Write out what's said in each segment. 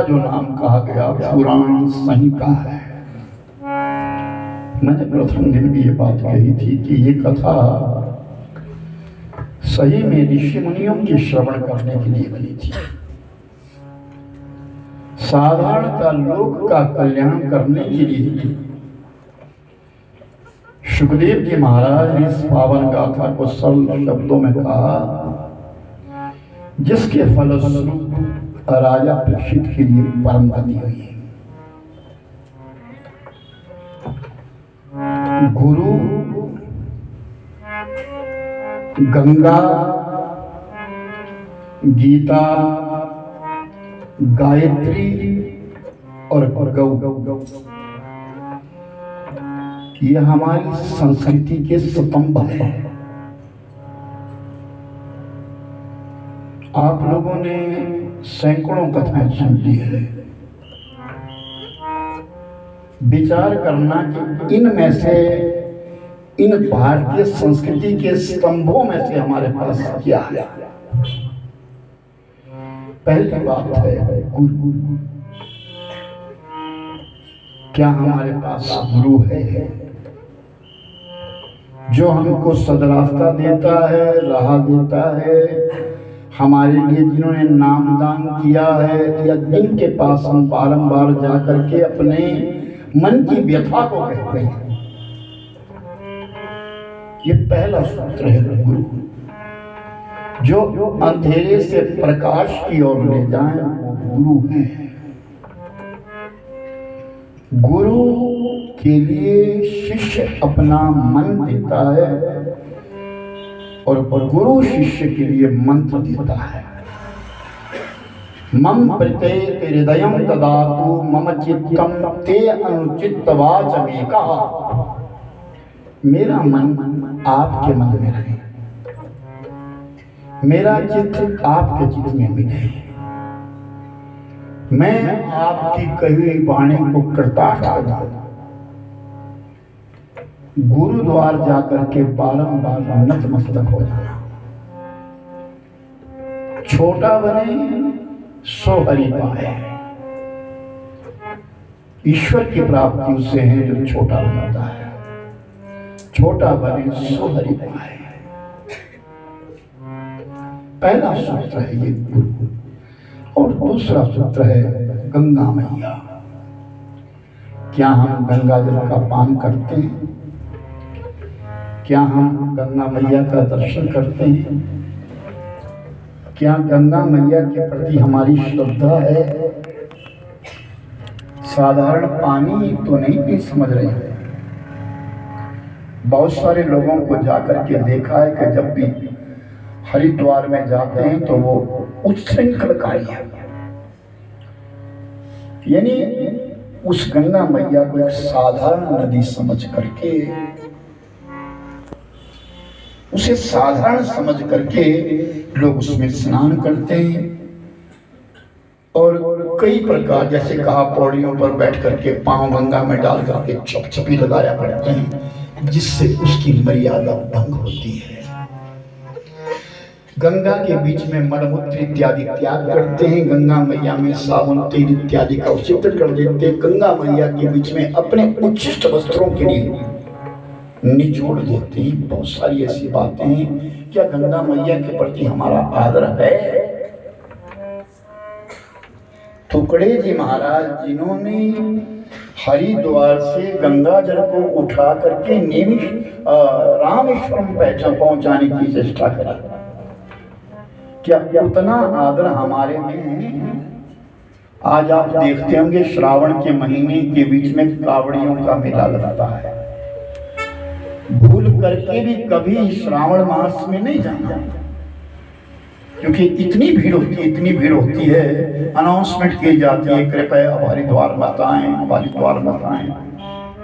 जो नाम कहा गया पुराण संहिता है। मैंने प्रथम दिन भी ये बात कही थी कि ये कथा सही में ऋषि मुनियों के श्रवण करने के लिए बनी थी। साधारणतः लोक का कल्याण करने के लिए सुखदेव जी महाराज ने इस पावन गाथा को सरल शब्दों में कहा, जिसके फलस्वरूप राजा परीक्षित के लिए परम गति हुई। गुरु, गंगा, गीता, गायत्री और गौ ये हमारी संस्कृति के स्तंभ है। आप लोगों ने सैकड़ों कथाएं सुन ली है। विचार करना कि इनमें से, इन भारतीय संस्कृति के स्तंभों में से हमारे पास क्या है। पहली बात है गुरु। क्या हमारे पास गुरु है जो हमको सदरास्ता देता है, राह देता है, हमारे लिए जिन्होंने नामदान किया है, या जिनके पास हम बारंबार जाकर के अपने मन की व्यथा को कहते हैं। ये पहला सूत्र है गुरु, जो अंधेरे से प्रकाश की ओर ले जाए, वो गुरु है। गुरु के लिए शिष्य अपना मन देता है और गुरु शिष्य के लिए मंत्र देता है। मम प्रते हृदयं ददातु मम चित्तम ते अनुचित वाचमेका। मेरा मन आपके मन में रहे, मेरा चित्त आपके चित्त में मिले, मैं आपकी कही हुई वाणी को कृतार्थ करूं। गुरुद्वार जाकर के बारंबार नतमस्तक हो जाना। छोटा बने सो हरि पाए। ईश्वर की प्राप्ति उससे है जो छोटा बनता है। छोटा बने सो हरि पाए। पहला सूत्र है ये गुरु। और दूसरा सूत्र है गंगा मैया। क्या हम गंगा जल का पान करते हैं? क्या हम गंगा मैया का दर्शन करते हैं? क्या गंगा मैया के प्रति हमारी श्रद्धा है? साधारण पानी तो नहीं पी समझ रहे हैं। बहुत सारे लोगों को जाकर के देखा है कि जब भी हरिद्वार में जाते हैं तो वो उच्छृंखलकारी है, यानी उस गंगा मैया को एक साधारण नदी समझ करके, उसे साधारण समझ करके लोग उसमें स्नान करते हैं और कई प्रकार, जैसे कहा पौड़ियों पर बैठ करके पांव गंगा में डाल करके छपछपी लगाया करते हैं, जिससे उसकी मर्यादा भंग होती है। गंगा के बीच में मलमूत्र इत्यादि त्याग करते हैं। गंगा मैया में साबुन तेल इत्यादि का उच्छेदन कर देते हैं। गंगा मैया के बीच में अपने उच्छिष्ट वस्त्रों के लिए निचोड़ देते हैं। बहुत सारी ऐसी बातें हैं। क्या गंगा मैया के प्रति हमारा आदर है? टुकड़े जी महाराज, जिन्होंने हरिद्वार से गंगा जल को उठा करके रामेश्वरम पहुंचाने की चेष्टा करी, क्या उतना आदर हमारे में है? आज आप देखते होंगे श्रावण के महीने के बीच में कावड़ियों का मेला लगता है। भूल करके भी कभी श्रावण मास में नहीं जाना, क्योंकि इतनी भीड़ होती है, अनाउंसमेंट की जाती है, कृपया हरिद्वार मत आएं, हरिद्वार मत आएं,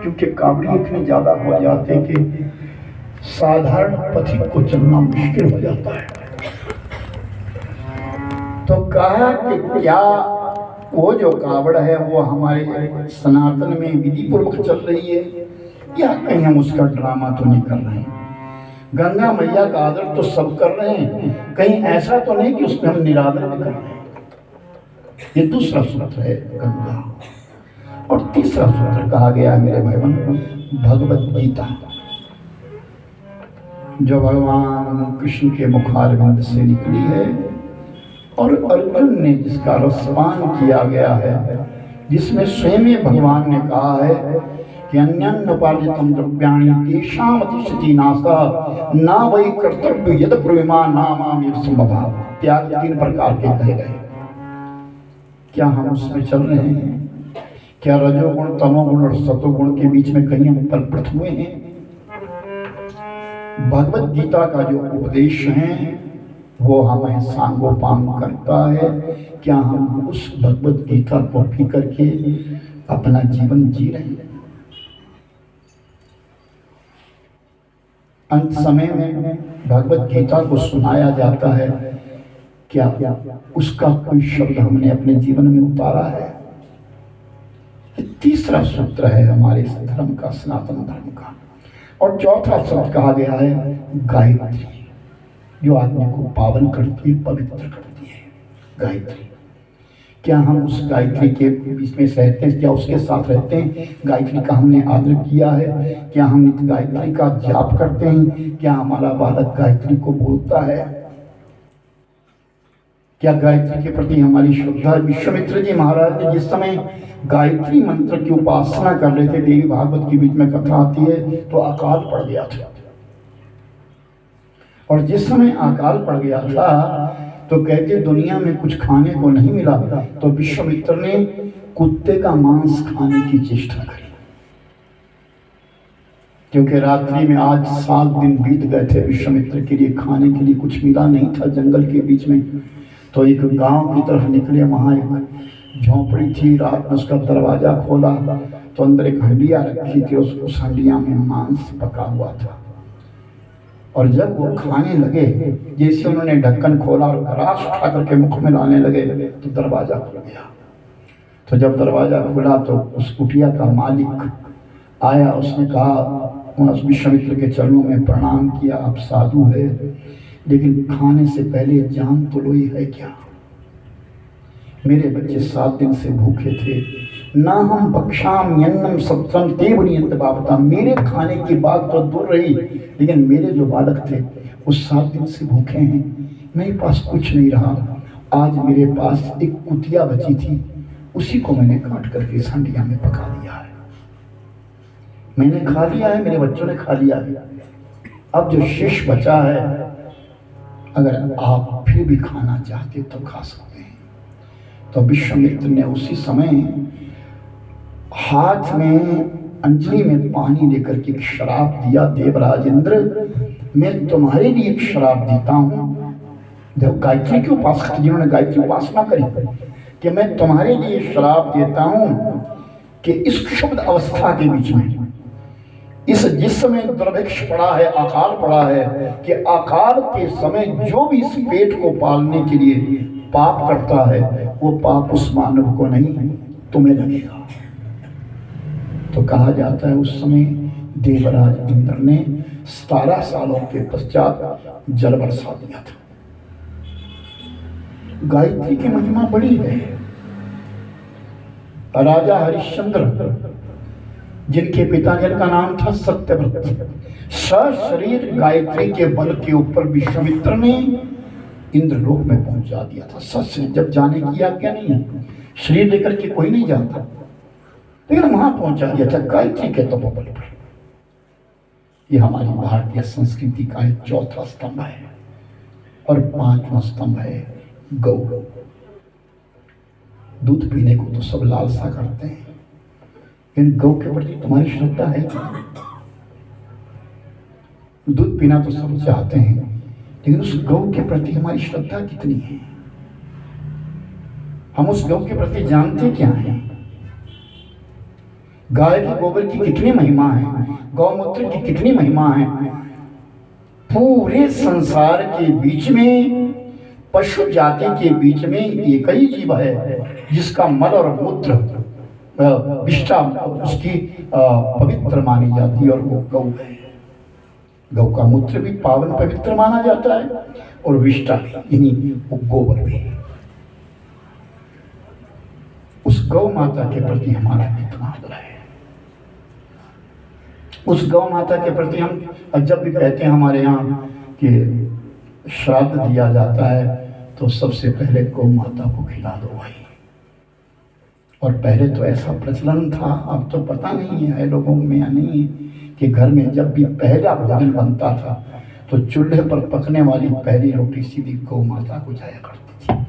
क्योंकि कावड़ी इतनी ज्यादा हो जाते कि साधारण पथिक को चलना मुश्किल हो जाता है। तो कहा कि क्या वो जो कावड़ है वो हमारे सनातन में विधि पूर्वक चल रही है, या कहीं हम उसका ड्रामा तो नहीं कर रहे हैं? गंगा मैया का आदर तो सब कर रहे हैं, कहीं ऐसा तो नहीं कि उसमें हम निरादर भी कर रहे हैं? ये दूसरा सूत्र है गंगा। और तीसरा सूत्र कहा गया मेरे भाईबंद भगवत गीता, जो भगवान कृष्ण के मुखारविंद से निकली है और अर्जुन ने जिसका रसपान किया गया है, जिसमें स्वयं भगवान ने कहा है कि अन्यन्नोपार्जितम द्रव्याणि तेषाम् अतिशति नाशः न वै कर्तव्य यद ब्रह्मा नामामेव संभवः। त्याग 3 प्रकार के कहे गए। क्या हम उसमें चल रहे हैं? क्या रजोगुण, तमोगुण और सतोगुण के बीच में कहीं हम पलपट हुए हैं? भगवत गीता का जो उपदेश है वो हमें सांगोपांग करता है। क्या हम उस भगवत गीता को पी करके अपना जीवन जी रहे हैं? अंत समय में भगवत गीता को सुनाया जाता है, क्या उसका कोई शब्द हमने अपने जीवन में उतारा है? तीसरा सूत्र है हमारे इस धर्म का, सनातन धर्म का। और चौथा शब्द कहा गया है गायत्री, जो आदमी को पावन करती है, पवित्र करती है। गायत्री, क्या हम उस गायत्री के बीच में रहते हैं? क्या उसके साथ रहते हैं? गायत्री का हमने आदर किया है? क्या हम नित्य गायत्री का जाप करते हैं? क्या हमारा बालक गायत्री को बोलता है? क्या गायत्री के प्रति हमारी श्रद्धा? विश्वामित्र जी महाराज ने जिस समय गायत्री मंत्र की उपासना कर रहे थे, देवी भागवत के बीच में कथा आती है, तो अकाल पड़ गया था। और जिस समय अकाल पड़ गया था तो कहते दुनिया में कुछ खाने को नहीं मिला, तो विश्वामित्र ने कुत्ते का मांस खाने की चेष्टा करी। क्योंकि रात्रि में आज 7 दिन बीत गए थे, विश्वामित्र के लिए खाने के लिए कुछ मिला नहीं था जंगल के बीच में। तो एक गांव की तरफ निकले, वहां एक झोपड़ी थी। रात में उसका दरवाजा खोला तो अंदर एक हंडिया रखी थी, उस हंडिया में मांस पका हुआ था। और जब वो खाने लगे, जैसे उन्होंने ढक्कन खोला और ग्रास उठा करके मुख में लाने लगे तो दरवाजा खुल गया। तो जब दरवाजा खुला तो उस कुटिया का मालिक आया। उसने कहा, विश्वामित्र के चरणों में प्रणाम किया, आप साधु है, लेकिन खाने से पहले जान तो लो है क्या? मेरे बच्चे 7 दिन से भूखे थे, ना हम बक्षाम यन्नम सत्रम तेवनियंत बापता। मेरे खाने की बात तो दूर रही, लेकिन मेरे जो बालक थे वो 7 दिन से भूखे हैं, मेरे पास कुछ नहीं रहा। आज मेरे पास एक कुतिया बची थी, उसी को मैंने काट करके इस हंडिया में पका दिया है। मैंने खा लिया है, मेरे बच्चों ने खा लिया है। अब जो शेष बचा है, अगर आप फिर भी खाना चाहते तो खा सकते हैं। तो विश्वामित्र ने उसी समय हाथ में अंजलि में पानी लेकर के एक शराब दिया। देवराज इंद्र, मैं तुम्हारे लिए एक शराब देता हूँ। जब गायत्री के उपासक जिन्होंने गायत्री उपासना करी, कि मैं तुम्हारे लिए शराब देता हूँ कि इस क्षुब्ध अवस्था के बीच में, इस जिस समय दुर्भिक्ष पड़ा है, अकाल पड़ा है, कि अकाल के समय जो भी इस पेट को पालने के लिए पाप करता है, वो पाप उस मानव को नहीं, तुम्हें लगेगा। तो कहा जाता है उस समय देवराज इंद्र ने 17 सालों के पश्चात जल बरसा दिया था। गायत्री की महिमा बड़ी है। राजा हरिश्चंद्र, जिनके पिता जिनका नाम था सत्यव्रत, सशरीर गायत्री के बल के ऊपर विश्वामित्र ने इंद्रलोक में पहुंचा दिया था। सच जब जाने की आज्ञा नहीं है, शरीर लेकर के कोई नहीं जाता, लेकिन वहां पहुंचा दिया था गायत्री के तपोबल पर। यह हमारी भारतीय संस्कृति का एक चौथा स्तंभ है। और 5वां स्तंभ है गौ। दूध पीने को तो सब लालसा करते हैं, लेकिन गौ के प्रति तुम्हारी श्रद्धा है? दूध पीना तो सब चाहते हैं, लेकिन उस गौ के प्रति हमारी श्रद्धा कितनी है? हम उस गौ के प्रति जानते क्या हैं? गाय के गोबर की कितनी महिमा है, गौमूत्र की कितनी महिमा है। पूरे संसार के बीच में, पशु जाति के बीच में एक ही जीव है जिसका मल और मूत्र विष्ठा उसकी पवित्र मानी जाती है, और वो गौ है। गौ का मूत्र भी पावन पवित्र माना जाता है, और विष्ठा भी, यानी वो गोबर भी। गौ माता के प्रति हमारा कितना आदर है। उस गौ माता के प्रति हम जब भी कहते हैं हमारे यहाँ कि श्राद्ध दिया जाता है तो सबसे पहले गौ माता को खिला दो भाई। और पहले तो ऐसा प्रचलन था, अब तो पता नहीं है लोगों में या नहीं है, कि घर में जब भी पहला भोजन बनता था तो चूल्हे पर पकने वाली पहली रोटी सीधी गौ माता को जाया करती थी।